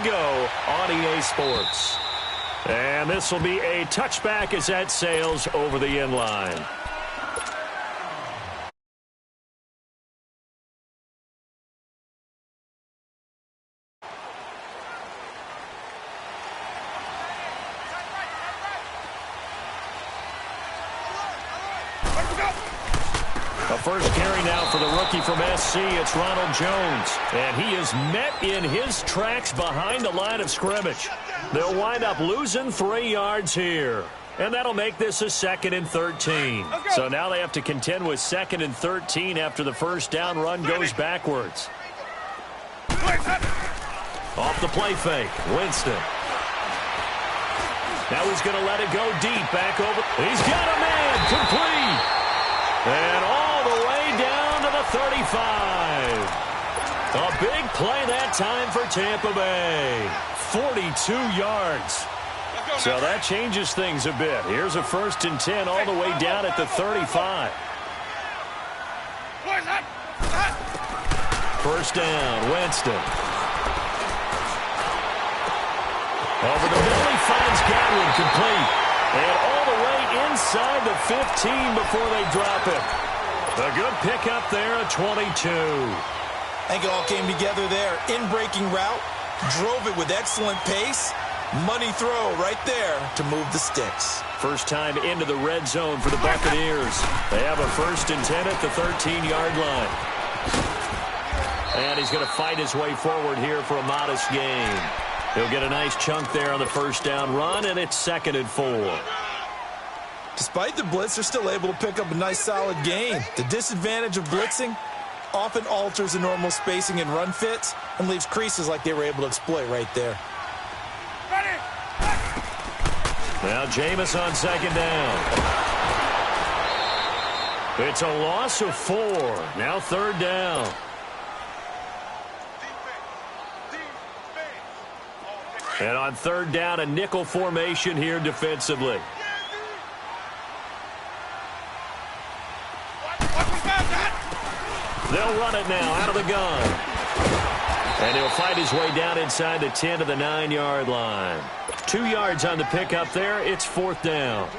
go on EA Sports. And this will be a touchback as that sails over the end line. A first carry now for the rookie from SC. It's Ronald Jones. And he is met in his tracks behind the line of scrimmage. They'll wind up losing 3 yards here. And that'll make this a 2nd and 13. So now they have to contend with 2nd and 13 after the first down run goes backwards. Off the play fake, Winston. Now he's going to let it go deep, back over. He's got a man, complete. And all the way down to the 35. A big play that time for Tampa Bay. 42 yards. So that changes things a bit. Here's a 1st and 10 all the way down at the 35. First down, Winston. Over the middle, he finds Godwin, complete. And all the way inside the 15 before they drop it. A good pickup there at 22. I think it all came together there. In-breaking route, drove it with excellent pace. Money throw right there to move the sticks. First time into the red zone for the Buccaneers. They have a 1st and 10 at the 13-yard line. And he's going to fight his way forward here for a modest gain. He'll get a nice chunk there on the first down run, and it's 2nd and 4. Despite the blitz, they're still able to pick up a nice solid gain. The disadvantage of blitzing often alters the normal spacing and run fits and leaves creases like they were able to exploit right there. Now Jameis on 2nd down. It's a loss of 4. Now 3rd down. And on 3rd down, a nickel formation here defensively. They'll run it now out of the gun. And he'll fight his way down inside the 10 to the 9-yard line. 2 yards on the pickup there. It's 4th down.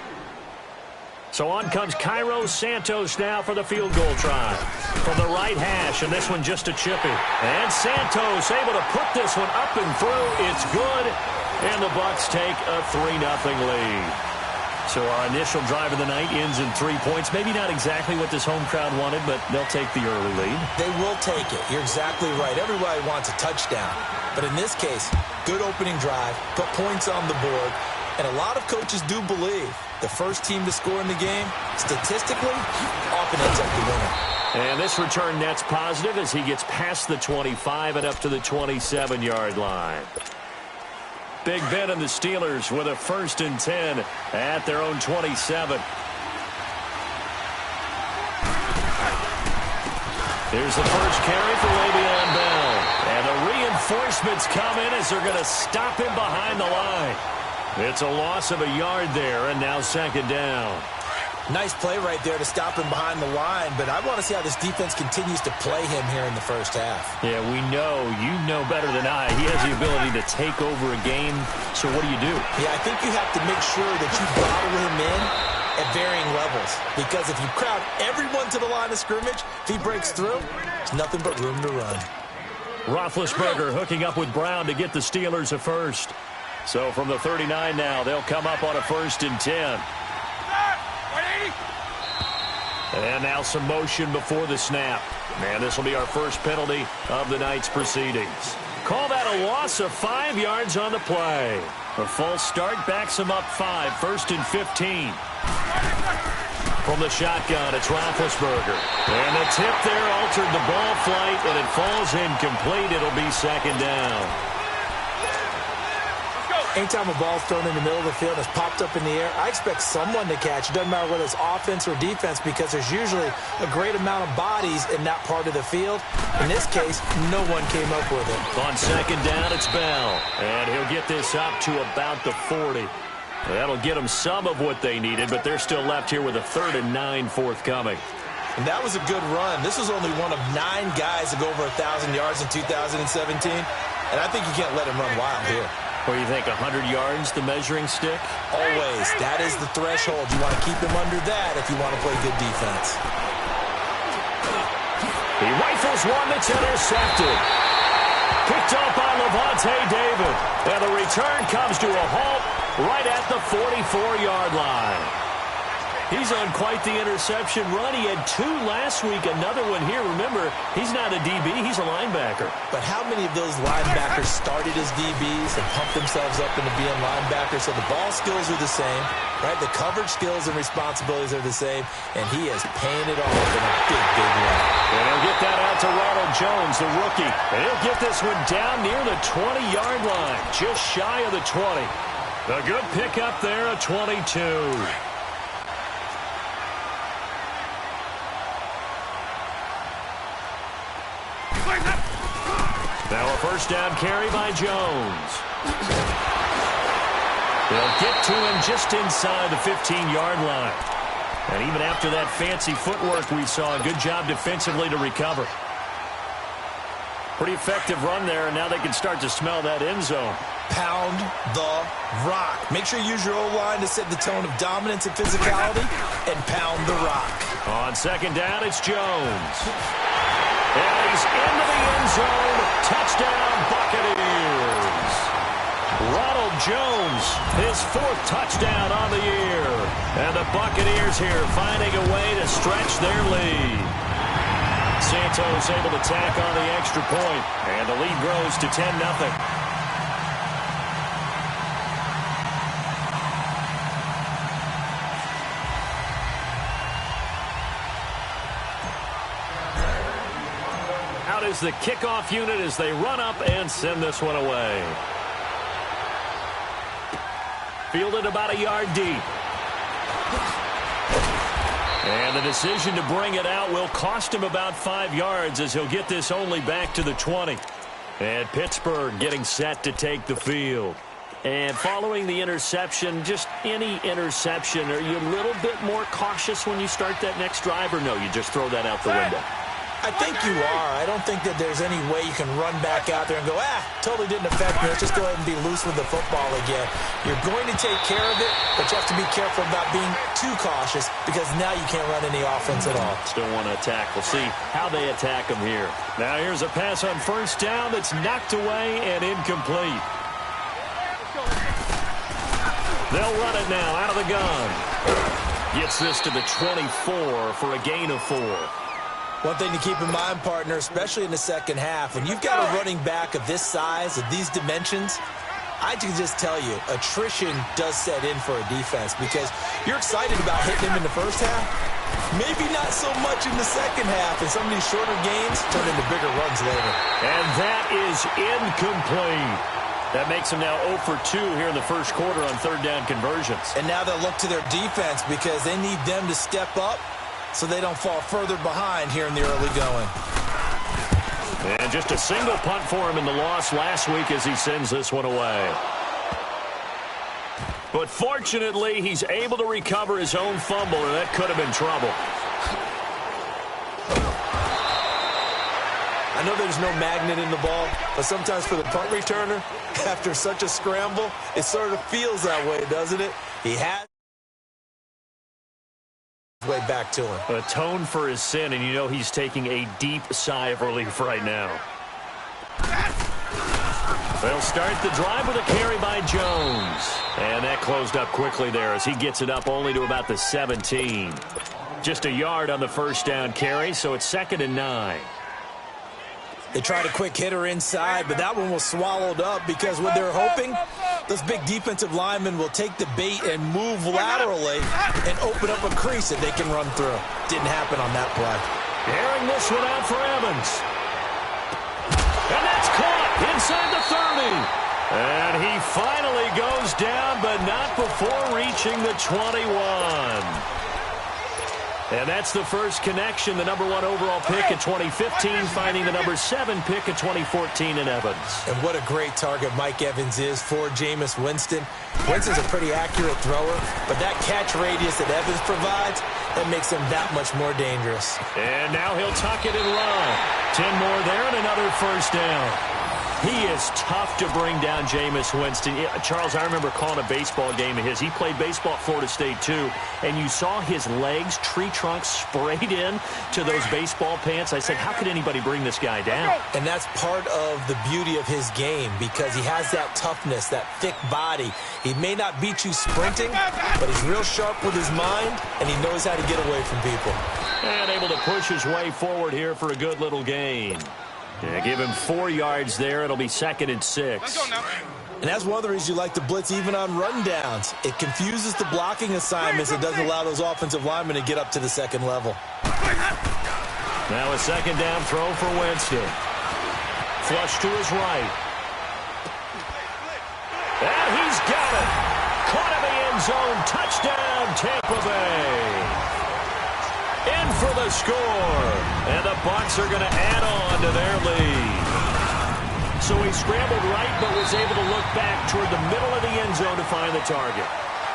So on comes Cairo Santos now for the field goal try. From the right hash, and this one just a chippy. And Santos able to put this one up and through. It's good. And the Bucs take a 3-0 lead. So our initial drive of the night ends in 3 points. Maybe not exactly what this home crowd wanted, but they'll take the early lead. They will take it. You're exactly right. Everybody wants a touchdown. But in this case, good opening drive, put points on the board. And a lot of coaches do believe the first team to score in the game, statistically, often ends up the winner. And this return net's positive as he gets past the 25 and up to the 27-yard line. Big Ben and the Steelers with a 1st and 10 at their own 27. Here's the first carry for Le'Veon Bell. And the reinforcements come in as they're going to stop him behind the line. It's a loss of a yard there, and now 2nd down. Nice play right there to stop him behind the line, but I want to see how this defense continues to play him here in the first half. Yeah, we know. You know better than I. He has the ability to take over a game, so what do you do? Yeah, I think you have to make sure that you bottle him in at varying levels, because if you crowd everyone to the line of scrimmage, if he breaks through, there's nothing but room to run. Roethlisberger hooking up with Brown to get the Steelers a first. So from the 39 now, they'll come up on a 1st and 10. And now some motion before the snap. And this will be our first penalty of the night's proceedings. Call that a loss of 5 yards on the play. A false start backs him up 5, 1st and 15. From the shotgun, it's Roethlisberger. And the tip there altered the ball flight, and it falls incomplete. It'll be 2nd down. Anytime a ball's thrown in the middle of the field and is popped up in the air, I expect someone to catch. It doesn't matter whether it's offense or defense, because there's usually a great amount of bodies in that part of the field. In this case, no one came up with it. On 2nd down, it's Bell. And he'll get this up to about the 40. That'll get them some of what they needed, but they're still left here with a 3rd and 9 forthcoming. And that was a good run. This was only one of 9 guys to go over 1,000 yards in 2017. And I think you can't let him run wild here. Or you think 100 yards, the measuring stick? Always. That is the threshold. You want to keep him under that if you want to play good defense. He rifles one that's intercepted. Picked up by Levante David. And the return comes to a halt right at the 44-yard line. He's on quite the interception run. He had 2 last week, another one here. Remember, he's not a DB, he's a linebacker. But how many of those linebackers started as DBs and pumped themselves up into being linebackers? So the ball skills are the same, right? The coverage skills and responsibilities are the same, and he is paying it off in a big, big way. And he'll get that out to Ronald Jones, the rookie. And he'll get this one down near the 20-yard line, just shy of the 20. A good pickup there, a 22. Now a first down carry by Jones. They'll get to him just inside the 15-yard line. And even after that fancy footwork we saw, a good job defensively to recover. Pretty effective run there, and now they can start to smell that end zone. Pound the rock. Make sure you use your O-line to set the tone of dominance and physicality, and pound the rock. On second down, it's Jones. And he's into the end zone. Touchdown, Buccaneers. Ronald Jones, his 4th touchdown on the year. And the Buccaneers here finding a way to stretch their lead. Santos able to tack on the extra point, and the lead grows to 10-0. Is the kickoff unit as they run up and send this one away. Fielded about a yard deep. And the decision to bring it out will cost him about 5 yards as he'll get this only back to the 20. And Pittsburgh getting set to take the field. And following the interception, just any interception, are you a little bit more cautious when you start that next drive, or no, you just throw that out the window? I think you are. I don't think that there's any way you can run back out there and go, totally didn't affect me. Let's just go ahead and be loose with the football again. You're going to take care of it, but you have to be careful about being too cautious because now you can't run any offense at all. Still want to attack. We'll see how they attack him here. Now here's a pass on first down that's knocked away and incomplete. They'll run it now out of the gun. Gets this to the 24 for a gain of 4. One thing to keep in mind, partner, especially in the second half, when you've got a running back of this size, of these dimensions, I can just tell you, attrition does set in for a defense because you're excited about hitting him in the first half. Maybe not so much in the second half, and some of these shorter gains turn into bigger runs later. And that is incomplete. That makes him now 0 for 2 here in the first quarter on third down conversions. And now they'll look to their defense because they need them to step up so they don't fall further behind here in the early going. And just a single punt for him in the loss last week as he sends this one away. But fortunately, he's able to recover his own fumble, or that could have been trouble. I know there's no magnet in the ball, but sometimes for the punt returner, after such a scramble, it sort of feels that way, doesn't it? He has way back to him. Atone for his sin, and you know he's taking a deep sigh of relief right now. They'll start the drive with a carry by Jones. And that closed up quickly there as he gets it up only to about the 17. Just a yard on the first down carry, so it's 2nd and 9. They tried a quick hitter inside, but that one was swallowed up because what they're hoping, those big defensive linemen will take the bait and move laterally and open up a crease that they can run through. Didn't happen on that play. Airing this one out for Evans. And that's caught inside the 30. And he finally goes down, but not before reaching the 21. And that's the first connection, the number 1 overall pick in 2015, finding the number 7 pick in 2014 in Evans. And what a great target Mike Evans is for Jameis Winston. Winston's a pretty accurate thrower, but that catch radius that Evans provides, that makes him that much more dangerous. And now he'll tuck it and run. 10 more there and another first down. He is tough to bring down, Jameis Winston. Yeah, Charles, I remember calling a baseball game of his. He played baseball at Florida State, too, and you saw his legs, tree trunks sprayed in to those baseball pants. I said, how could anybody bring this guy down? And that's part of the beauty of his game because he has that toughness, that thick body. He may not beat you sprinting, but he's real sharp with his mind, and he knows how to get away from people. And able to push his way forward here for a good little gain. Yeah, give him 4 yards there. It'll be 2nd and 6. And that's one of the reasons you like to blitz even on rundowns. It confuses the blocking assignments. It doesn't allow those offensive linemen to get up to the second level. Now a 2nd down throw for Winston. Flush to his right. And he's got it. Caught in the end zone. Touchdown, Tampa Bay. In for the score. And the Bucs are going to add on to their lead. So he scrambled right, but was able to look back toward the middle of the end zone to find the target.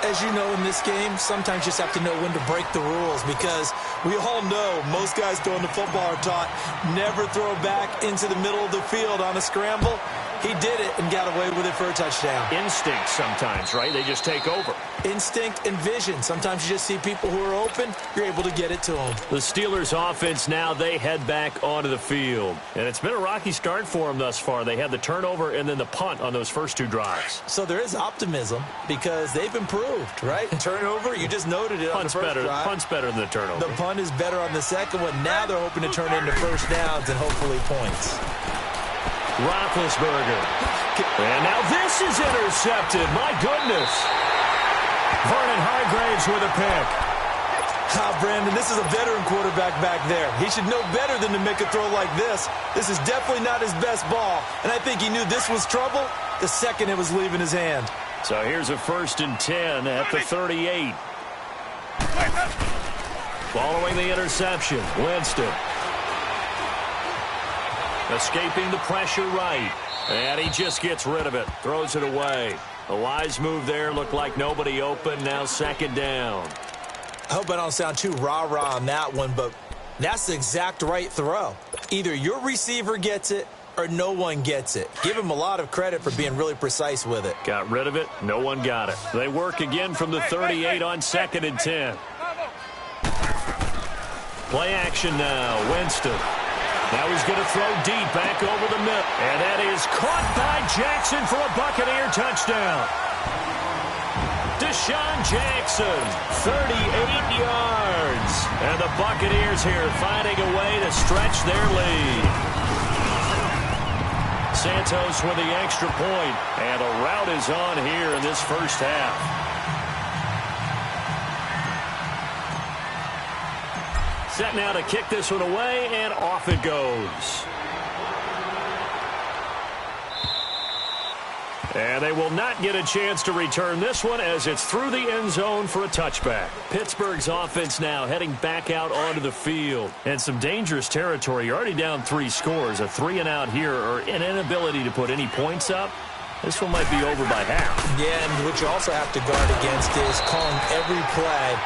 As you know, in this game, sometimes you just have to know when to break the rules because we all know most guys throwing the football are taught never throw back into the middle of the field on a scramble. He did it and got away with it for a touchdown. Instinct sometimes, right? They just take over. Instinct and vision. Sometimes you just see people who are open. You're able to get it to them. The Steelers offense now, they head back onto the field. And it's been a rocky start for them thus far. They had the turnover and then the punt on those first 2 drives. So there is optimism because they've improved, right? Turnover, you just noted it on the first drive. Punt's better than the turnover. The punt is better on the second one. Now they're hoping to turn into first downs and hopefully points. Roethlisberger. And now this is intercepted. My goodness. Vernon Hargreaves with a pick. Brandon, this is a veteran quarterback back there. He should know better than to make a throw like this. This is definitely not his best ball. And I think he knew this was trouble the second it was leaving his hand. So here's a 1st and 10 at the 38. Following the interception, Winston. Escaping the pressure right. And he just gets rid of it. Throws it away. A wise move there. Looked like nobody open. Now 2nd down. I hope I don't sound too rah-rah on that one, but that's the exact right throw. Either your receiver gets it or no one gets it. Give him a lot of credit for being really precise with it. Got rid of it. No one got it. They work again from the 38 on 2nd and 10. Play action now. Winston. Now he's going to throw deep back over the middle. And that is caught by Jackson for a Buccaneer touchdown. Deshaun Jackson, 38 yards. And the Buccaneers here finding a way to stretch their lead. Santos with the extra point. And a rout is on here in this first half. Set now to kick this one away, and off it goes. And they will not get a chance to return this one as it's through the end zone for a touchback. Pittsburgh's offense now heading back out onto the field. And some dangerous territory. You're already down 3 scores. A 3-and-out here or an inability to put any points up. This one might be over by half. Yeah, and what you also have to guard against is calling every play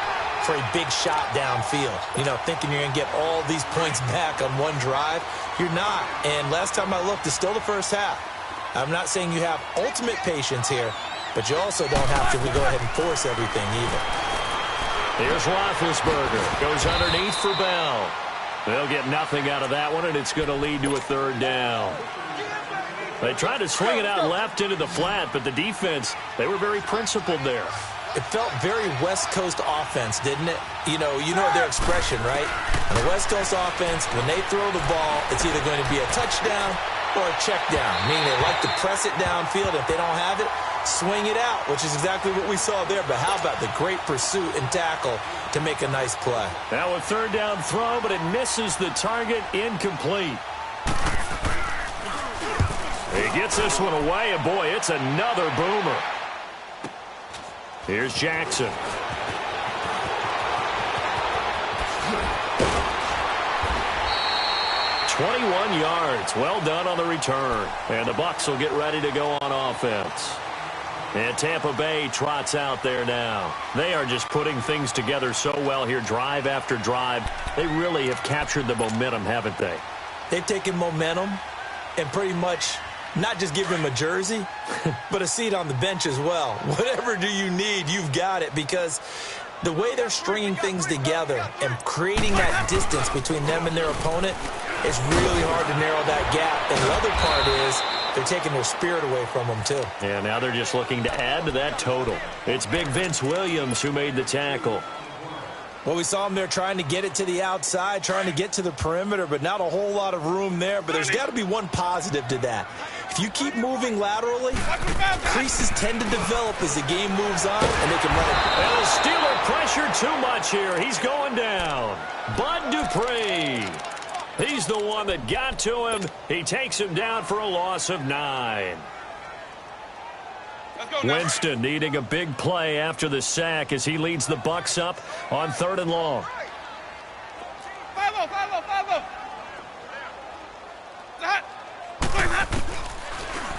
for a big shot downfield. You know, thinking you're going to get all these points back on one drive. You're not. And last time I looked, it's still the first half. I'm not saying you have ultimate patience here, but you also don't have to go ahead and force everything either. Here's Roethlisberger. Goes underneath for Bell. They'll get nothing out of that one, and it's going to lead to a 3rd down. They tried to swing it out left into the flat, but the defense, they were very principled there. It felt very West Coast offense, didn't it? You know their expression, right? On the West Coast offense, when they throw the ball, it's either going to be a touchdown or a check down, meaning they like to press it downfield. If they don't have it, swing it out, which is exactly what we saw there. But how about the great pursuit and tackle to make a nice play? Now a 3rd down throw, but it misses the target. Incomplete. He gets this one away, and boy, it's another boomer. Here's Jackson. "21 yards. Well done on the return. And the Bucs will get ready to go on offense. And Tampa Bay trots out there now. They are just putting things together so well here, drive after drive. They really have captured the momentum, haven't they? They've taken momentum and pretty much Not just give him a jersey, but a seat on the bench as well. Whatever do you need, you've got it, because the way they're stringing things together and creating that distance between them and their opponent, it's really hard to narrow that gap. And the other part is they're taking their spirit away from them, too. Yeah, now they're just looking to add to that total. It's big Vince Williams who made the tackle. Well, we saw him there trying to get it to the outside, trying to get to the perimeter, but not a whole lot of room there. But there's got to be one positive to that. If you keep moving laterally, creases tend to develop as the game moves on, and they can let it. And the Steeler pressure too much here. He's going down. Bud Dupree. He's the one that got to him. He takes him down for a loss of 9. Winston needing a big play after the sack as he leads the Bucs up on 3rd and long.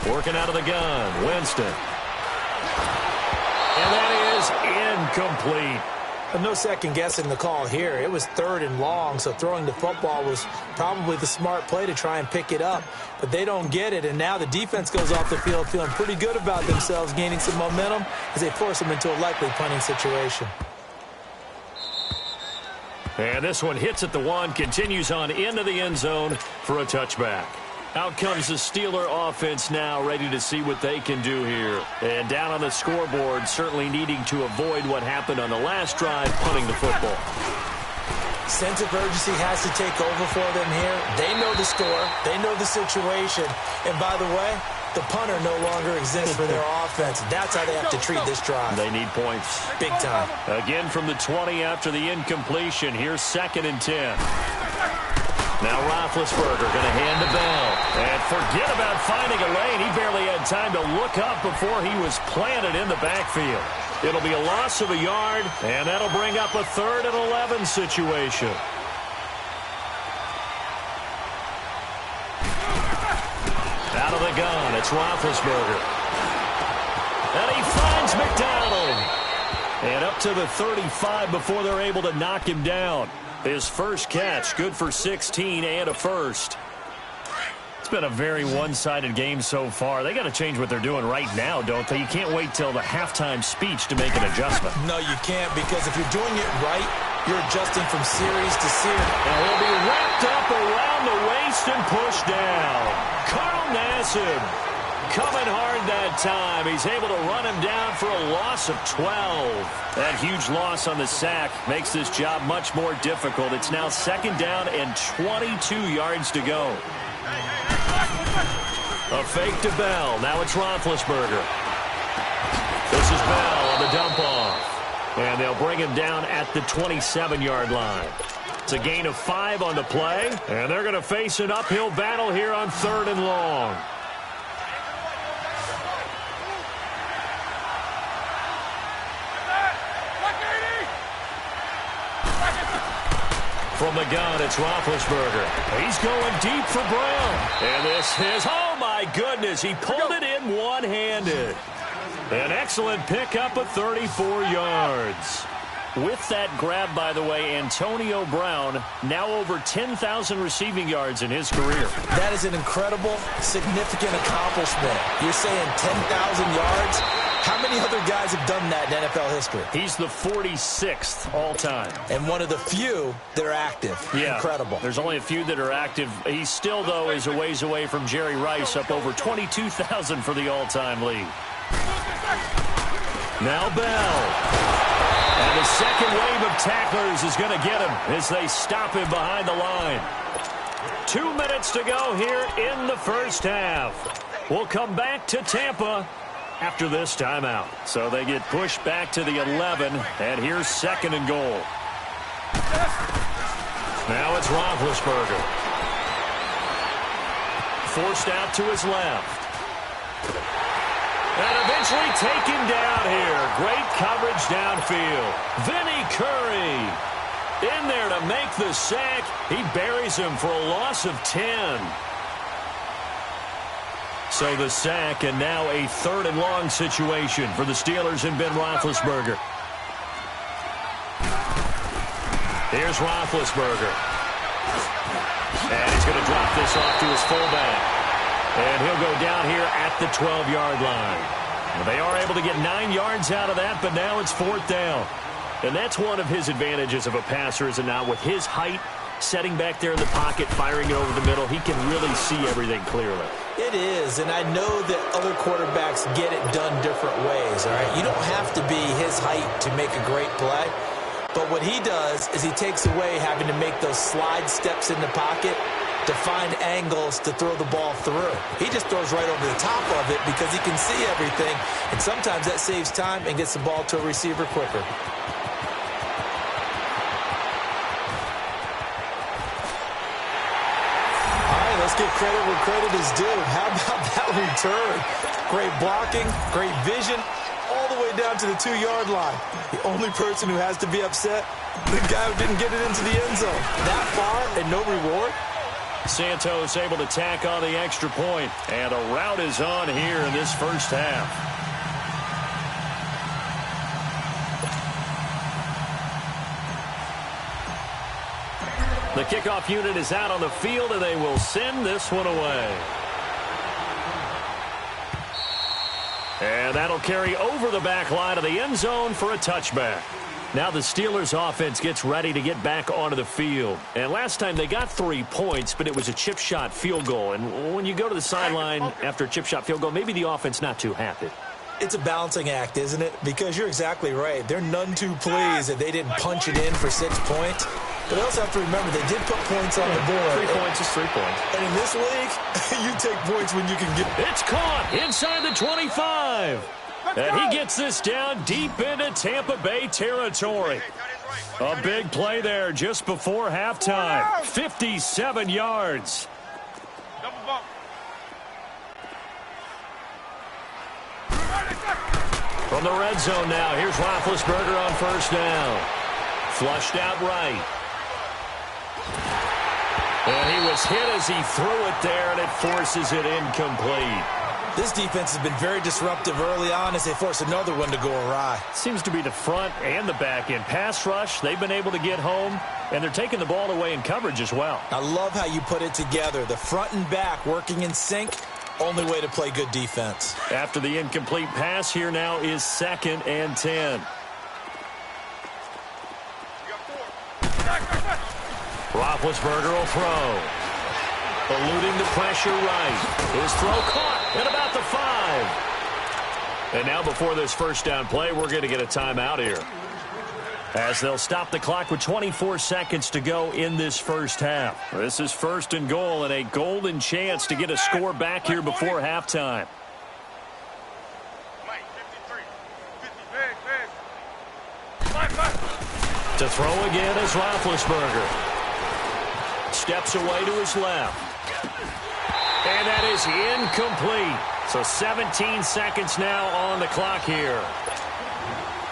Working out of the gun, Winston. And that is incomplete. No second guessing the call here. It was 3rd and long, so throwing the football was probably the smart play to try and pick it up. But they don't get it, and now the defense goes off the field feeling pretty good about themselves, gaining some momentum as they force them into a likely punting situation. And this one hits at the 1, continues on into the end zone for a touchback. Out comes the Steeler offense now, ready to see what they can do here. And down on the scoreboard, certainly needing to avoid what happened on the last drive, punting the football. Sense of urgency has to take over for them here. They know the score. They know the situation. And by the way, the punter no longer exists for their offense. That's how they have to treat this drive. They need points. Big time. Again from the 20 after the incompletion. Here's 2nd and 10. Now Roethlisberger going to hand to Bell. And forget about finding a lane. He barely had time to look up before he was planted in the backfield. It'll be a loss of a yard, and that'll bring up a 3rd and 11 situation. Out of the gun, it's Roethlisberger. And he finds McDonald. And up to the 35 before they're able to knock him down. His first catch, good for 16 and a first. It's been a very one-sided game so far. They got to change what they're doing right now, don't they? You can't wait till the halftime speech to make an adjustment. No, you can't, because if you're doing it right, you're adjusting from series to series. And he'll be wrapped up around the waist and pushed down. Carl Nassib coming hard that time. He's able to run him down for a loss of 12. That huge loss on the sack makes this job much more difficult. It's now 2nd down and 22 yards to go. A fake to Bell. Now it's Roethlisberger. This is Bell on the dump off. And they'll bring him down at the 27-yard line. It's a gain of 5 on the play. And they're going to face an uphill battle here on 3rd and long. From the gun, it's Roethlisberger. He's going deep for Brown. And this is, oh my goodness, he pulled it in one-handed. An excellent pickup of 34 yards. With that grab, by the way, Antonio Brown now over 10,000 receiving yards in his career. That is an incredible, significant accomplishment. You're saying 10,000 yards? How many other guys have done that in NFL history? He's the 46th all-time. And one of the few that are active. Yeah, incredible. There's only a few that are active. He still, though, is a ways away from Jerry Rice, up over 22,000 for the all-time lead. Now Bell. And the second wave of tacklers is going to get him as they stop him behind the line. 2 minutes to go here in the first half. We'll come back to Tampa after this timeout. So they get pushed back to the 11, and here's 2nd and goal. Now it's Roethlisberger. Forced out to his left. And eventually taken down here. Great coverage downfield. Vinny Curry in there to make the sack. He buries him for a loss of 10. So the sack, and now a 3rd and long situation for the Steelers and Ben Roethlisberger. Here's Roethlisberger. And he's going to drop this off to his fullback. And he'll go down here at the 12-yard line. Well, they are able to get 9 yards out of that, but now it's 4th down. And that's one of his advantages of a passer, is it not? With his height, setting back there in the pocket, firing it over the middle, he can really see everything clearly. It is, and I know that other quarterbacks get it done different ways, all right? You don't have to be his height to make a great play, but what he does is he takes away having to make those slide steps in the pocket to find angles to throw the ball through. He just throws right over the top of it because he can see everything, and sometimes that saves time and gets the ball to a receiver quicker. Let's give credit where credit is due. How about that return? Great blocking, great vision, all the way down to the 2-yard line. The only person who has to be upset, the guy who didn't get it into the end zone. That far and no reward. Santos able to tack on the extra point, and a rout is on here in this first half. The kickoff unit is out on the field, and they will send this one away. And that'll carry over the back line of the end zone for a touchback. Now the Steelers offense gets ready to get back onto the field. And last time they got 3 points, but it was a chip shot field goal. And when you go to the sideline after a chip shot field goal, maybe the offense not too happy. It's a balancing act, isn't it? Because you're exactly right. They're none too pleased that they didn't punch it in for 6 points. But they also have to remember they did put points on the board. 3 points is 3 points. And in this league, you take points when you can get it. It's caught inside the 25. And he gets this down deep into Tampa Bay territory. A big play there just before halftime. 57 yards. From the red zone now, here's Roethlisberger on first down. Flushed out right. And he was hit as he threw it there, and it forces it incomplete. This defense has been very disruptive early on as they force another one to go awry. Seems to be the front and the back end. Pass rush, they've been able to get home, and they're taking the ball away in coverage as well. I love how you put it together. The front and back working in sync. Only way to play good defense. After the incomplete pass, here now is 2nd and 10. Roethlisberger will throw. Eluding the pressure right. His throw caught at about the 5. And now before this first down play, we're going to get a timeout here, as they'll stop the clock with 24 seconds to go in this first half. This is 1st and goal, and a golden chance to get a score back here before halftime. To throw again is Roethlisberger. Steps away to his left. And that is incomplete. So 17 seconds now on the clock here.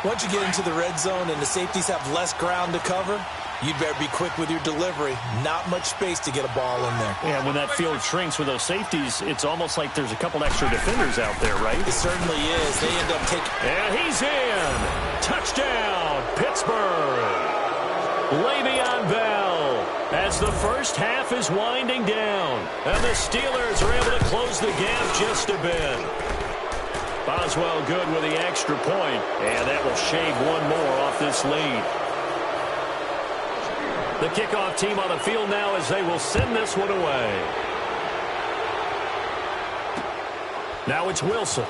Once you get into the red zone and the safeties have less ground to cover, you'd better be quick with your delivery. Not much space to get a ball in there. Yeah, when that field shrinks with those safeties, it's almost like there's a couple extra defenders out there, right? It certainly is. They end up taking... And he's in. Touchdown, Pittsburgh. Le'Veon Bell, as the first half is winding down. And the Steelers are able to close the gap just a bit. Boswell good with the extra point, and that will shave one more off this lead. The kickoff team on the field now as they will send this one away. Now it's Wilson.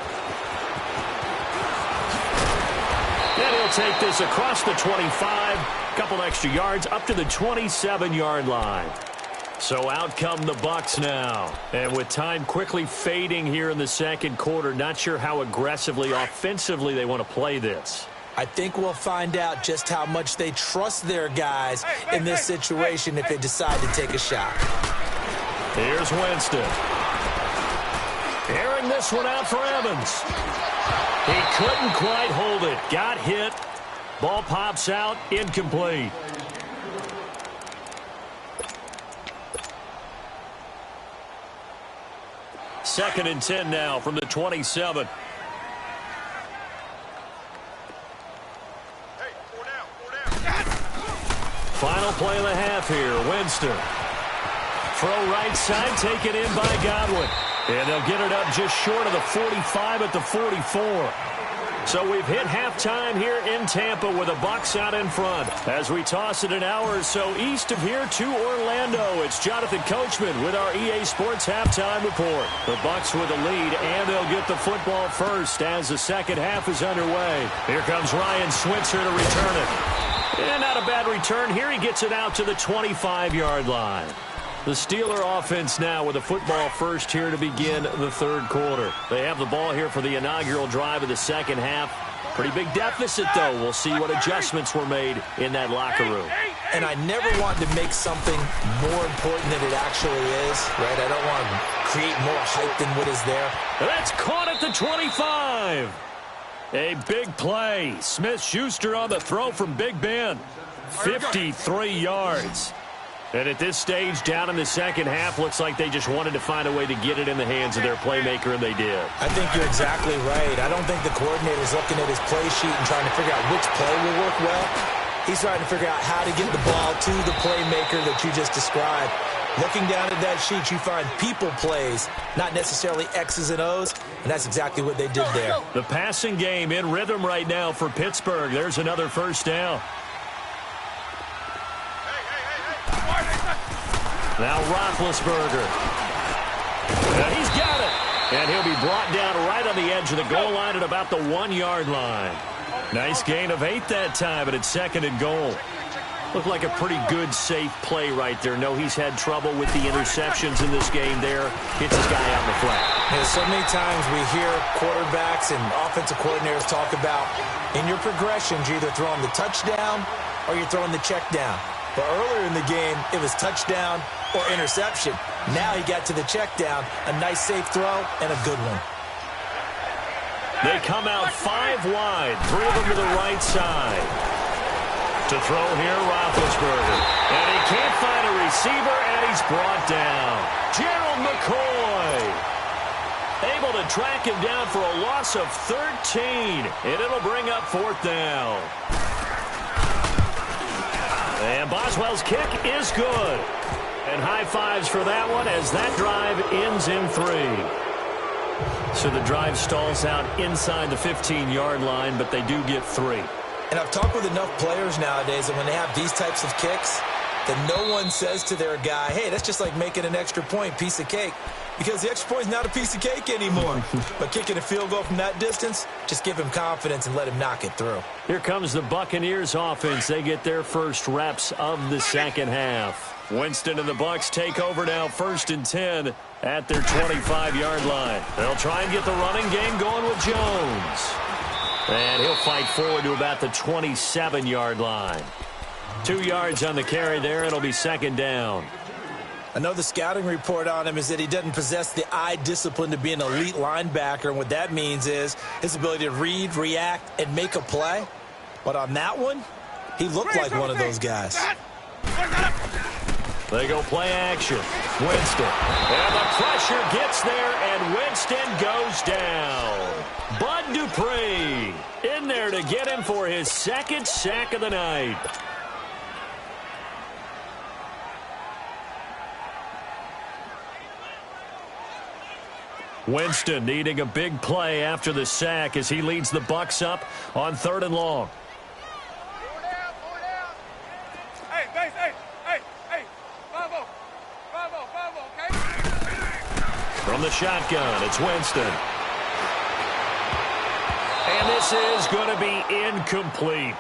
And he'll take this across the 25, couple extra yards up to the 27-yard line. So out come the Bucs now. And with time quickly fading here in the second quarter, not sure how aggressively, offensively they want to play this. I think we'll find out just how much they trust their guys in this situation if they decide to take a shot. Here's Winston. Airing this one out for Evans. He couldn't quite hold it. Got hit. Ball pops out. Incomplete. Second and 10 now from the 27. Final play of the half here. Winston. Throw right side, taken in by Godwin. And they'll get it up just short of the 45 at the 44. So we've hit halftime here in Tampa with the Bucs out in front. As we toss it an hour or so east of here to Orlando, it's Jonathan Coachman with our EA Sports Halftime Report. The Bucs with the lead, and they'll get the football first as the second half is underway. Here comes Ryan Switzer to return it. And not a bad return here. He gets it out to the 25-yard line. The Steeler offense now with a football first here to begin the third quarter. They have the ball here for the inaugural drive of the second half. Pretty big deficit, though. We'll see what adjustments were made in that locker room. And I never want to make something more important than it actually is, right? I don't want to create more hype than what is there. That's caught at the 25. A big play. Smith-Schuster on the throw from Big Ben. 53 yards. And at this stage, down in the second half, looks like they just wanted to find a way to get it in the hands of their playmaker, and they did. I think you're exactly right. I don't think the coordinator's looking at his play sheet and trying to figure out which play will work well. He's trying to figure out how to get the ball to the playmaker that you just described. Looking down at that sheet, you find people plays, not necessarily X's and O's, and that's exactly what they did there. The passing game in rhythm right now for Pittsburgh. There's another first down. Now Roethlisberger. He's got it. And he'll be brought down right on the edge of the goal line at about the 1-yard line. Nice gain of 8 that time, and it's second and goal. Looked like a pretty good, safe play right there. No, he's had trouble with the interceptions in this game there. Hits his guy out in the flat. And so many times we hear quarterbacks and offensive coordinators talk about, in your progressions, you're either throwing the touchdown or you're throwing the check down. But earlier in the game, it was touchdown or interception. Now he got to the check down, a nice safe throw, and a good one. They come out 5 wide, 3 of them to the right side. To throw here, Roethlisberger. And he can't find a receiver, and he's brought down. Gerald McCoy able to track him down for a loss of 13, and it'll bring up 4th down. And Boswell's kick is good. And high fives for that one as that drive ends in 3. So the drive stalls out inside the 15-yard line, but they do get 3. And I've talked with enough players nowadays that when they have these types of kicks, that no one says to their guy, hey, that's just like making an extra point, piece of cake. Because the extra point is not a piece of cake anymore. But kicking a field goal from that distance, just give him confidence and let him knock it through. Here comes the Buccaneers offense. They get their first reps of the second half. Winston and the Bucs take over now, 1st and 10 at their 25-yard line. They'll try and get the running game going with Jones. And he'll fight forward to about the 27-yard line. 2 yards on the carry there. It'll be second down. I know the scouting report on him is that he doesn't possess the eye discipline to be an elite linebacker, and what that means is his ability to read, react, and make a play. But on that one, he looked like one of those guys. They go play action. Winston. And the pressure gets there, and Winston goes down. Bud Dupree in there to get him for his 2nd sack of the night. Winston needing a big play after the sack as he leads the Bucs up on 3rd and long. From the shotgun, it's Winston. And this is going to be incomplete.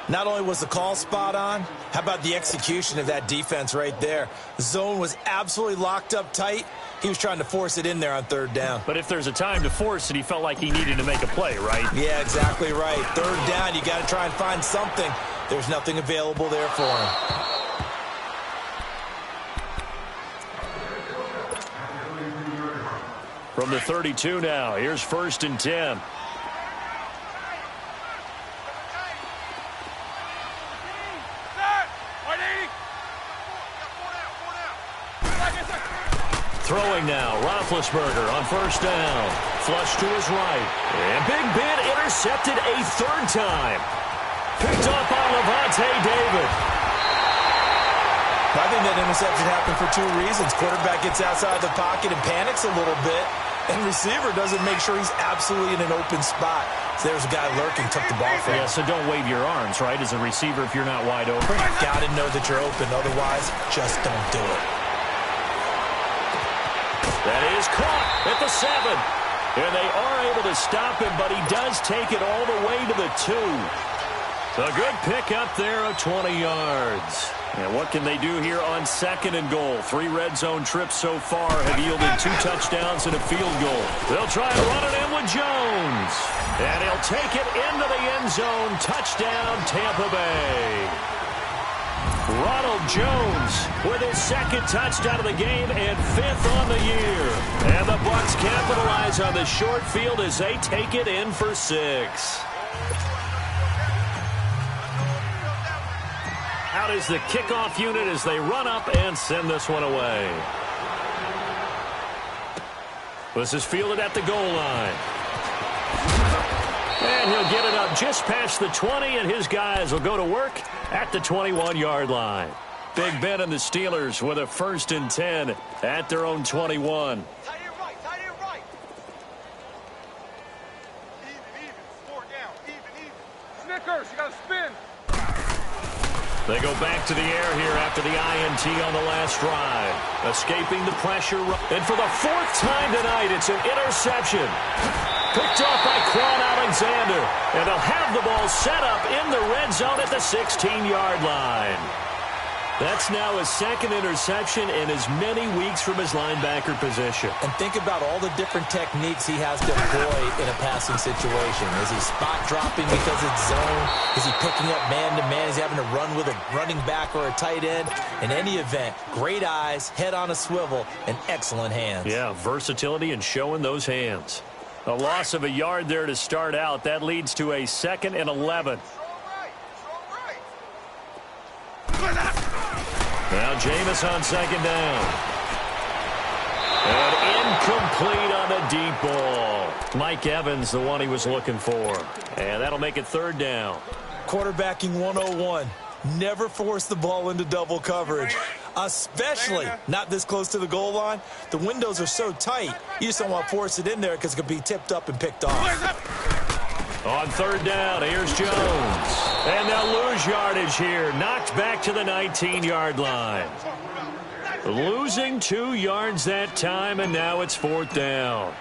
Not only was the call spot on, how about the execution of that defense right there? The zone was absolutely locked up tight. He was trying to force it in there on 3rd down. But if there's a time to force it, he felt like he needed to make a play, right? Yeah, exactly right. 3rd down, you got to try and find something. There's nothing available there for him. From the 32 now, here's 1st and 10. Throwing now, Roethlisberger on 1st down. Flush to his right. And Big Ben intercepted a 3rd time. Picked up by Levante David. I think that interception happened for two reasons. Quarterback gets outside the pocket and panics a little bit, and receiver doesn't make sure he's absolutely in an open spot. So there's a guy lurking, took the ball from him. Yeah, so don't wave your arms, right, as a receiver if you're not wide open. Got to know that you're open. Otherwise, just don't do it. That is caught at the 7. And they are able to stop him, but he does take it all the way to the 2. A good pick up there of 20 yards. And what can they do here on 2nd and goal? 3 red zone trips so far have yielded 2 touchdowns and a field goal. They'll try and run it in with Jones. And he'll take it into the end zone. Touchdown, Tampa Bay. Ronald Jones with his 2nd touchdown of the game and 5th on the year. And the Bucs capitalize on the short field as they take it in for 6. Out is the kickoff unit as they run up and send this one away. This is fielded at the goal line. And he'll get it up just past the 20, and his guys will go to work at the 21-yard line. Big Ben and the Steelers with a 1st and 10 at their own 21. Tight end right. Even. 4 down. Even. Snickers, you got to spin. They go back to the air here after the INT on the last drive. Escaping the pressure. And for the 4th time tonight, it's an interception. Picked off by Quan Alexander. And they'll have the ball set up in the red zone at the 16-yard line. That's now his 2nd interception in as many weeks from his linebacker position. And think about all the different techniques he has to employ in a passing situation. Is he spot dropping because it's zone? Is he picking up man-to-man? Is he having to run with a running back or a tight end? In any event, great eyes, head on a swivel, and excellent hands. Yeah, versatility and showing those hands. A loss of a yard there to start out. That leads to a 2nd and 11. Now Jameis on 2nd down. And incomplete on the deep ball. Mike Evans, the one he was looking for. And that'll make it 3rd down. Quarterbacking 101. Never force the ball into double coverage, especially not this close to the goal line. The windows are so tight, you just don't want to force it in there because it could be tipped up and picked off. On 3rd down, here's Jones. And they'll lose yardage here. Knocked back to the 19-yard line. Losing 2 yards that time, and now it's 4th down.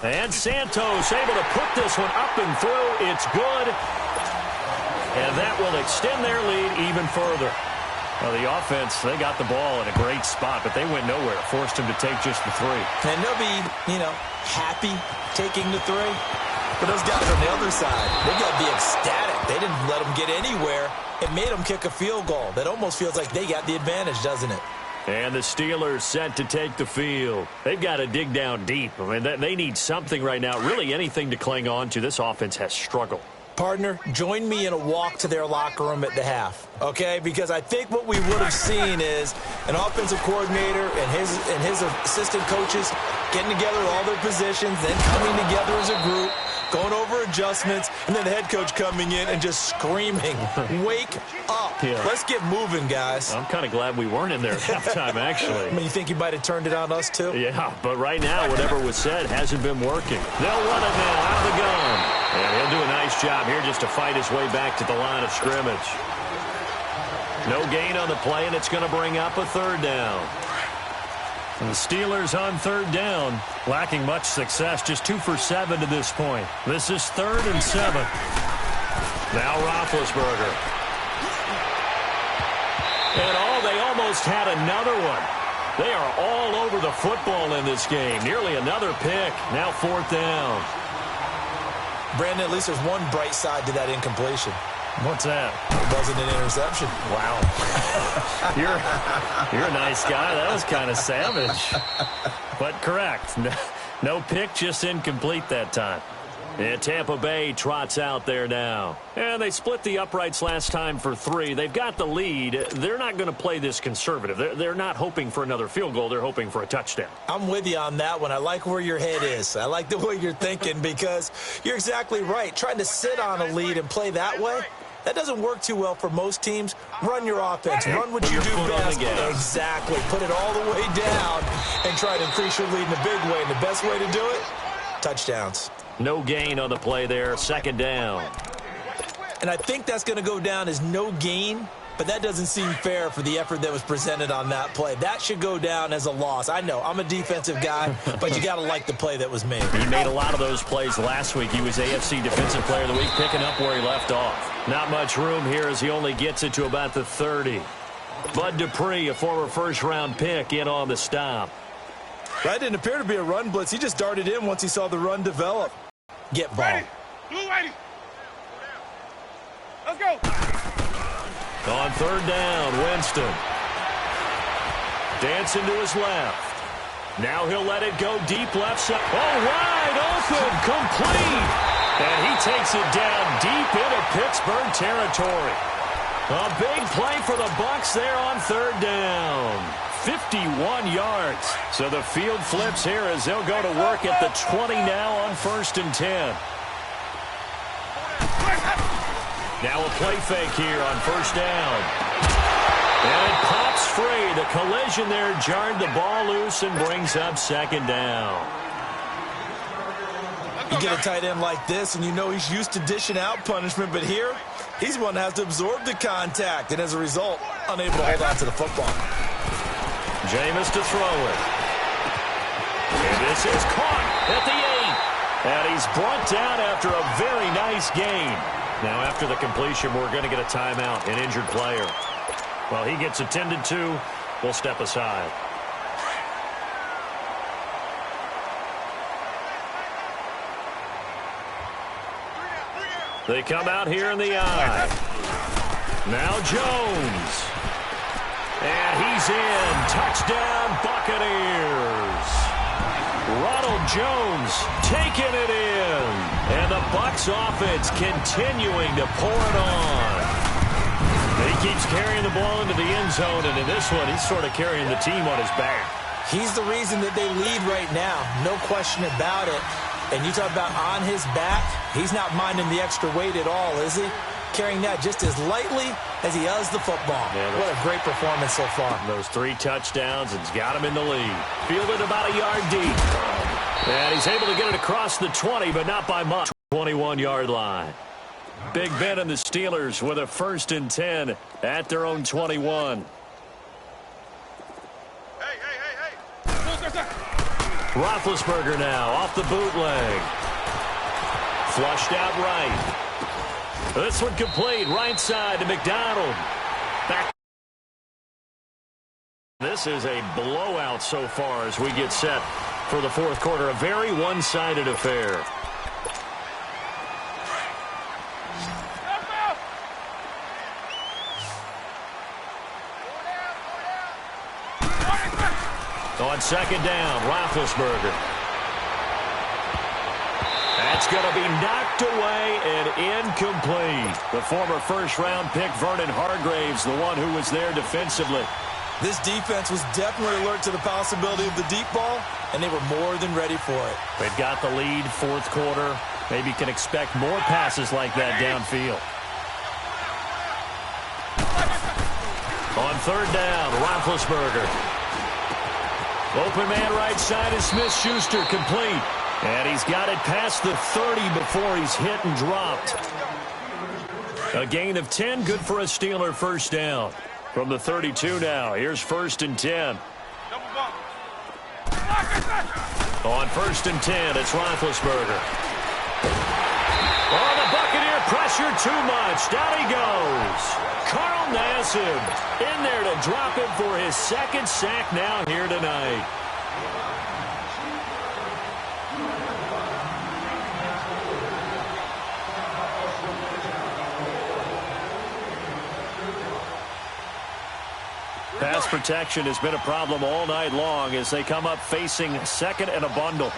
And Santos able to put this one up and through. It's good. And that will extend their lead even further. Well, the offense, they got the ball in a great spot, but they went nowhere. Forced him to take just the 3. And they'll be, happy taking the 3. But those guys on the other side, they got to be ecstatic. They didn't let them get anywhere. It made them kick a field goal. That almost feels like they got the advantage, doesn't it? And the Steelers set to take the field. They've got to dig down deep. I mean, they need something right now, really anything to cling on to. This offense has struggled. Partner, join me in a walk to their locker room at the half, okay? Because I think what we would have seen is an offensive coordinator and his assistant coaches getting together all their positions, then coming together as a group, going over adjustments, and then the head coach coming in and just screaming, wake up. Yeah. Let's get moving, guys. I'm kind of glad we weren't in there at halftime, actually. I mean, you think you might have turned it on us, too? Yeah, but right now, whatever was said hasn't been working. They'll run it now out of the gun. And he'll do a nice job here just to fight his way back to the line of scrimmage. No gain on the play, and it's going to bring up a 3rd down. And the Steelers on 3rd down, lacking much success, just 2 for 7 to this point. This is 3rd and 7. Now Roethlisberger. And they almost had another one. They are all over the football in this game. Nearly another pick. Now 4th down. Brandon, at least there's one bright side to that incompletion. What's that? It wasn't an interception. Wow. You're a nice guy. That was kind of savage. But correct. No pick, just incomplete that time. And Tampa Bay trots out there now. And they split the uprights last time for 3. They've got the lead. They're not going to play this conservative. They're not hoping for another field goal. They're hoping for a touchdown. I'm with you on that one. I like where your head is. I like the way you're thinking because you're exactly right. Trying to sit on a lead and play that way, That doesn't work too well for most teams. Run your offense. Run what you do best. Exactly. Put it all the way down and try to increase your lead in a big way. And the best way to do it, touchdowns. No gain on the play there. Second down. And I think that's going to go down as no gain, but that doesn't seem fair for the effort that was presented on that play. That should go down as a loss. I know, I'm a defensive guy, but you got to like the play that was made. He made a lot of those plays last week. He was AFC Defensive Player of the Week, picking up where he left off. Not much room here as he only gets it to about the 30. Bud Dupree, a former first-round pick, in on the stop. That didn't appear to be a run blitz. He just darted in once he saw the run develop. Get ball. Ready. Blue ready. Let's go. On third down, Winston. Dancing to his left. Now he'll let it go deep left side. Oh, wide open, complete. And he takes it down deep into Pittsburgh territory. A big play for the Bucs there on third down. 51 yards. So the field flips here as they'll go to work at the 20 now on 1st and 10. Now a play fake here on first down. And it pops free. The collision there jarred the ball loose and brings up second down. You get a tight end like this, and you know he's used to dishing out punishment, but here, he's one that has to absorb the contact, and as a result, unable to hold on to the football. Jameis to throw it. And this is caught at the 8. And he's brought down after a very nice gain. Now, after the completion, we're going to get a timeout, an injured player. Well, he gets attended to. We'll step aside. They come out here in the eye. Now Jones. And he's in. Touchdown, Buccaneers. Ronald Jones taking it in. And the Bucs offense continuing to pour it on. He keeps carrying the ball into the end zone, and in this one, he's sort of carrying the team on his back. He's the reason that they lead right now. No question about it. And you talk about on his back, he's not minding the extra weight at all, is he? Carrying that just as lightly as he does the football. Yeah, what a great performance so far. Those 3 touchdowns, and he's got him in the lead. Fielded about a yard deep. And he's able to get it across the 20, but not by much. 21-yard line. Big Ben and the Steelers with a 1st and 10 at their own 21. Hey. Roethlisberger now off the bootleg. Flushed out right. This one complete. Right side to McDonald. Back. This is a blowout so far as we get set for the 4th quarter. A very one-sided affair. On second down, Roethlisberger. That's going to be knocked away and incomplete. The former first-round pick, Vernon Hargreaves, the one who was there defensively. This defense was definitely alert to the possibility of the deep ball, and they were more than ready for it. They've got the lead, 4th quarter. Maybe can expect more passes like that downfield. On third down, Roethlisberger. Open man right side is Smith-Schuster, complete. And he's got it past the 30 before he's hit and dropped. A gain of 10, good for a Steeler first down. From the 32 now, here's 1st and 10. On 1st and 10, it's Roethlisberger. Oh, the Buccaneer pressure too much. Down he goes. Carl Nassib in there to drop him for his 2nd sack now here tonight. Pass protection has been a problem all night long as they come up facing 2nd and a bundle.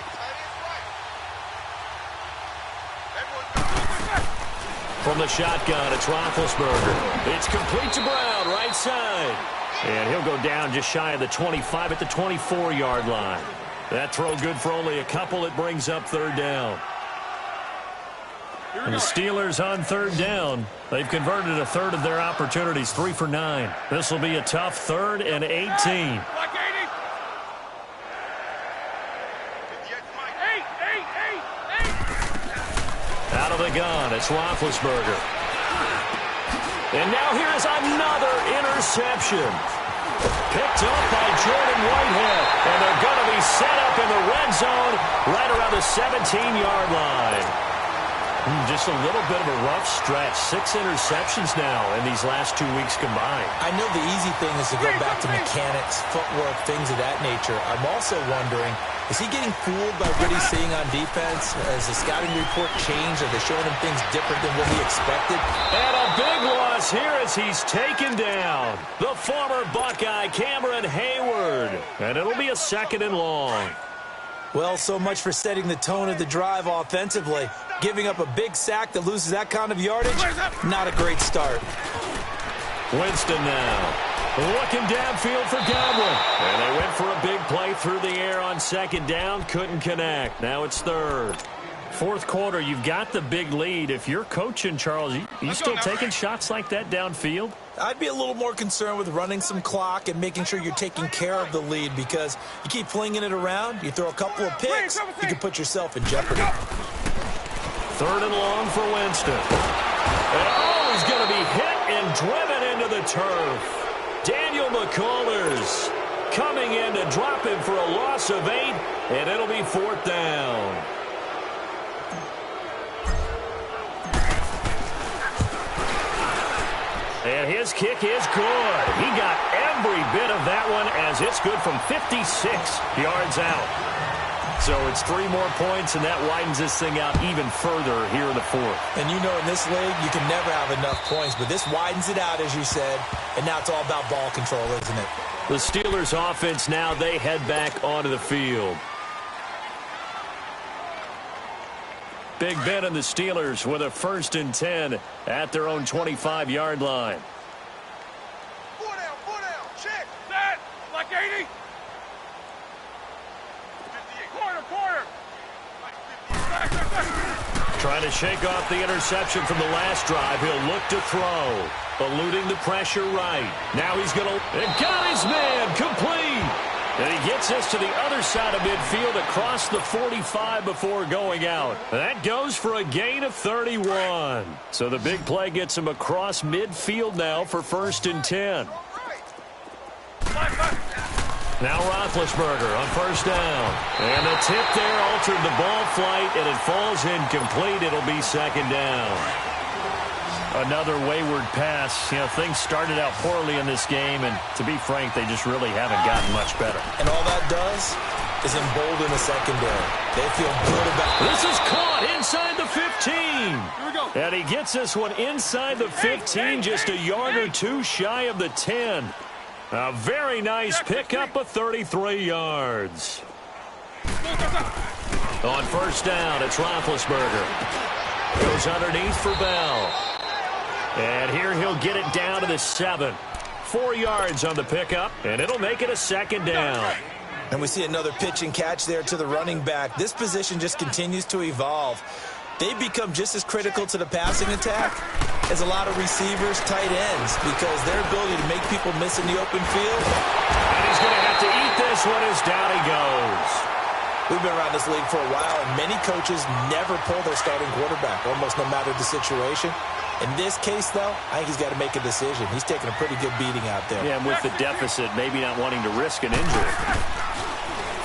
From the shotgun, it's Roethlisberger. It's complete to Brown, right side. And he'll go down just shy of the 25 at the 24-yard line. That throw good for only a couple. It brings up 3rd down. And the Steelers on third down. They've converted a third of their opportunities, 3 for 9. This will be a tough 3rd and 18. Out of the gun, it's Roethlisberger. And now here's another interception. Picked up by Jordan Whitehead. And they're going to be set up in the red zone right around the 17-yard line. Just a little bit of a rough stretch. 6 interceptions now in these last 2 weeks combined. I know the easy thing is to go back to mechanics, footwork, things of that nature. I'm also wondering, is he getting fooled by what he's seeing on defense? Has the scouting report changed? Are they showing him things different than what he expected? And a big loss here as he's taken down. The former Buckeye, Cameron Hayward. And it'll be a 2nd and long. Well, so much for setting the tone of the drive offensively. Giving up a big sack that loses that kind of yardage, not a great start. Winston now. Looking downfield for Godwin. And they went for a big play through the air on 2nd down. Couldn't connect. Now it's 3rd. 4th quarter, you've got the big lead. If you're coaching, Charles, you still taking shots like that downfield? I'd be a little more concerned with running some clock and making sure you're taking care of the lead, because you keep flinging it around, you throw a couple of picks, you can put yourself in jeopardy. 3rd and long for Winston. And he's going to be hit and driven into the turf. Daniel McCullers coming in to drop him for a loss of 8, and it'll be 4th down. And his kick is good. He got every bit of that one as it's good from 56 yards out. So it's 3 more points, and that widens this thing out even further here in the 4th. And you know, in this league, you can never have enough points, but this widens it out, as you said, and now it's all about ball control, isn't it? The Steelers offense now, they head back onto the field. Big Ben and the Steelers with a 1st and 10 at their own 25-yard line. 4 down, check, set, like 80. 58, corner. Trying to shake off the interception from the last drive. He'll look to throw. Eluding the pressure right. Now he's going to... And got his man complete. And he gets us to the other side of midfield across the 45 before going out. That goes for a gain of 31. So the big play gets him across midfield now for 1st and 10. Now Roethlisberger on 1st down. And the tip there altered the ball flight, and it falls incomplete. It'll be 2nd down. Another wayward pass. You know, things started out poorly in this game, and to be frank, they just really haven't gotten much better. And all that does is embolden the secondary. They feel good about it. This is caught inside the 15. Here we go. And he gets this one inside the 15, just a yard or 2 shy of the 10. A very nice pickup of 33 yards. On 1st down, it's Roethlisberger. Goes underneath for Bell. And here he'll get it down to the 7. 4 yards on the pickup, and it'll make it a 2nd down. And we see another pitch and catch there to the running back. This position just continues to evolve. They become just as critical to the passing attack as a lot of receivers, tight ends, because their ability to make people miss in the open field. And he's going to have to eat this one as down he goes. We've been around this league for a while, and many coaches never pull their starting quarterback, almost no matter the situation. In this case, though, I think he's got to make a decision. He's taking a pretty good beating out there. Yeah, and with the deficit, maybe not wanting to risk an injury.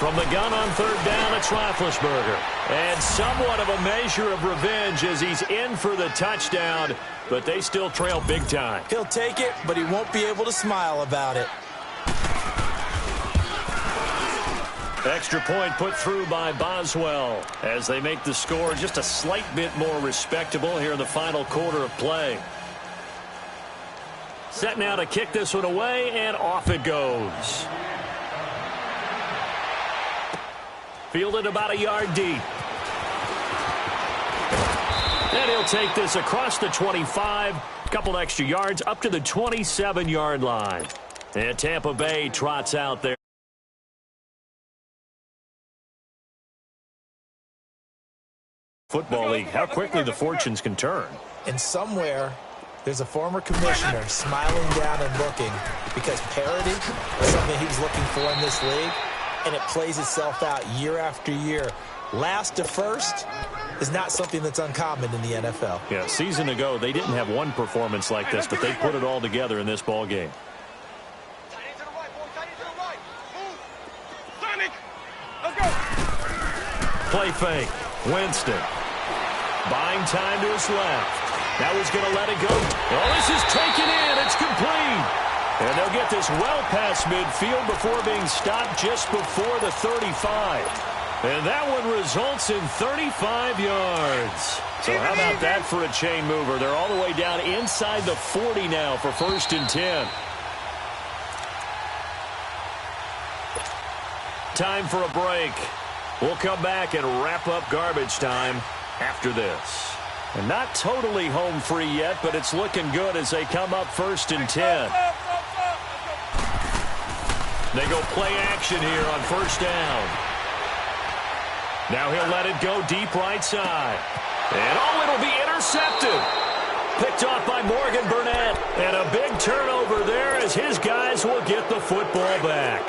From the gun on 3rd down, it's Roethlisberger. And somewhat of a measure of revenge as he's in for the touchdown, but they still trail big time. He'll take it, but he won't be able to smile about it. Extra point put through by Boswell as they make the score just a slight bit more respectable here in the final quarter of play. Set now to kick this one away, and off it goes. Fielded about a yard deep. And he'll take this across the 25, a couple extra yards up to the 27-yard line. And Tampa Bay trots out there. Football League, how quickly the fortunes can turn. And somewhere, there's a former commissioner smiling down and looking because parity is something he was looking for in this league, and it plays itself out year after year. Last to first is not something that's uncommon in the NFL. Yeah, a season ago, they didn't have one performance like this, but they put it all together in this ball game. Play fake. Winston. Buying time to his left. Now he's going to let it go. Oh, this is taken in. It's complete. And they'll get this well past midfield before being stopped just before the 35. And that one results in 35 yards. So how about that for a chain mover? They're all the way down inside the 40 now for 1st and 10. Time for a break. We'll come back and wrap up garbage time after this. And not totally home free yet, but it's looking good as they come up 1st and 10. They go play action here on 1st down. Now he'll let it go deep right side. And oh, it'll be intercepted. Picked off by Morgan Burnett. And a big turnover there as his guys will get the football back.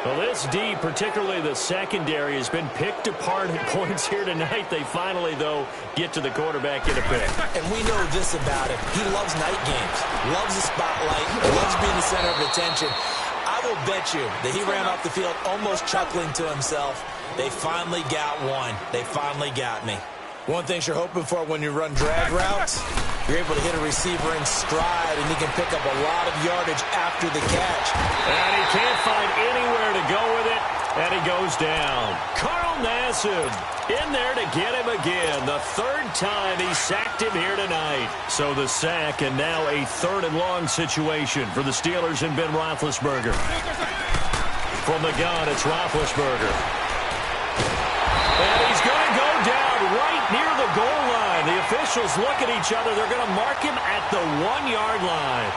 Well, this D, particularly the secondary, has been picked apart at points here tonight. They finally, though, get to the quarterback in a pick. And we know this about him. He loves night games, loves the spotlight, loves being the center of attention. I will bet you that he ran off the field almost chuckling to himself. They finally got one. They finally got me. One thing you're hoping for when you run drag routes, you're able to hit a receiver in stride, and he can pick up a lot of yardage after the catch. And he can't find anywhere to go with it, and he goes down. Carl Nassib in there to get him again. The 3rd time he sacked him here tonight. So the sack, and now a 3rd and long situation for the Steelers and Ben Roethlisberger. From the gun, it's Roethlisberger. And he's going to go down right near the goal line. The officials look at each other. They're going to mark him at the 1-yard line.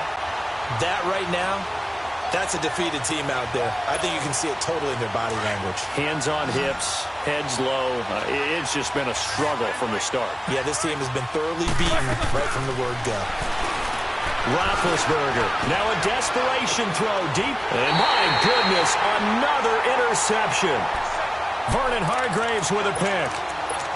That right now, that's a defeated team out there. I think you can see it totally in their body language. Hands on hips, heads low. It's just been a struggle from the start. Yeah, this team has been thoroughly beaten right from the word go. Roethlisberger. Now a desperation throw deep. And my goodness, another interception. Vernon Hargraves with a pick.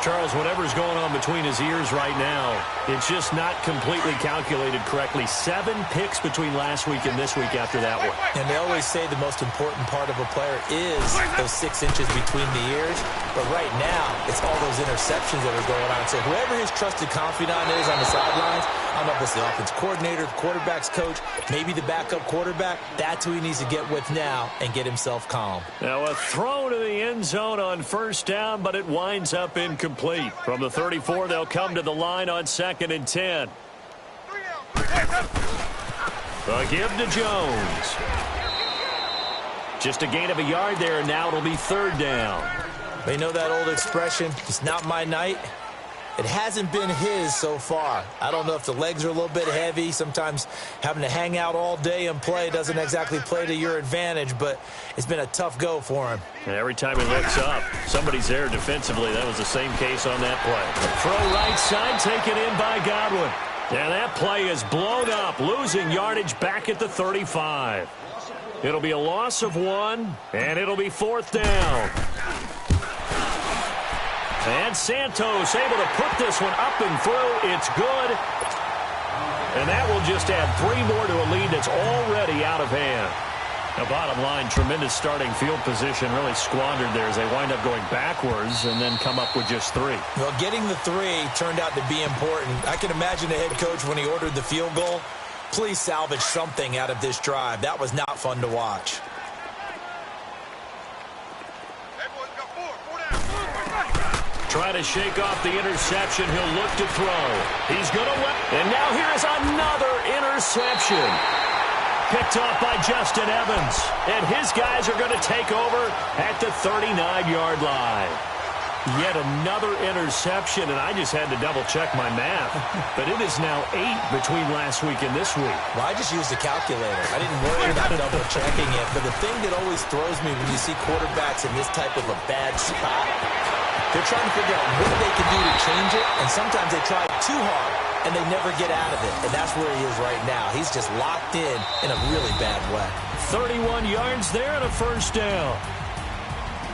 Charles, whatever's going on between his ears right now, it's just not completely calculated correctly. 7 picks between last week and this week after that one. And they always say the most important part of a player is those 6 inches between the ears. But right now, it's all those interceptions that are going on. So whoever his trusted confidant is on the sidelines, I don't know if it's the offense coordinator, the quarterback's coach, maybe the backup quarterback, that's who he needs to get with now and get himself calm. Now a throw to the end zone on 1st down, but it winds up incomplete. From the 34, they'll come to the line on 2nd and 10. A give to Jones. Just a gain of a yard there, and now it'll be 3rd down. They know that old expression, it's not my night. It hasn't been his so far. I don't know if the legs are a little bit heavy. Sometimes having to hang out all day and play doesn't exactly play to your advantage, but it's been a tough go for him. And every time he looks up, somebody's there defensively. That was the same case on that play. Throw right side, taken in by Godwin. And that play is blown up, losing yardage back at the 35. It'll be a loss of 1, and it'll be 4th down. And Santos able to put this one up and through. It's good. And that will just add 3 more to a lead that's already out of hand. Now, bottom line, tremendous starting field position, really squandered there as they wind up going backwards and then come up with just 3. Well, getting the 3 turned out to be important. I can imagine the head coach when he ordered the field goal. Please salvage something out of this drive. That was not fun to watch. Try to shake off the interception. He'll look to throw. He's going to win. And now here is another interception. Picked off by Justin Evans. And his guys are going to take over at the 39-yard line. Yet another interception, and I just had to double-check my math. But it is now 8 between last week and this week. Well, I just used the calculator. I didn't worry about double-checking it. But the thing that always throws me when you see quarterbacks in this type of a bad spot, They're trying to figure out what they can do to change it, and sometimes they try too hard, and they never get out of it. And that's where he is right now. He's just locked in a really bad way. 31 yards there and a first down.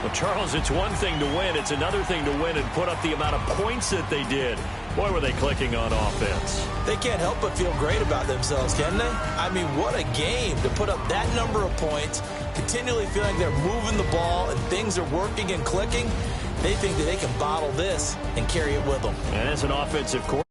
Well, Charles, it's one thing to win. It's another thing to win and put up the amount of points that they did. Boy, were they clicking on offense. They can't help but feel great about themselves, can they? I mean, what a game to put up that number of points, continually feeling they're moving the ball and things are working and clicking. They think that they can bottle this and carry it with them. And as an offensive coordinator,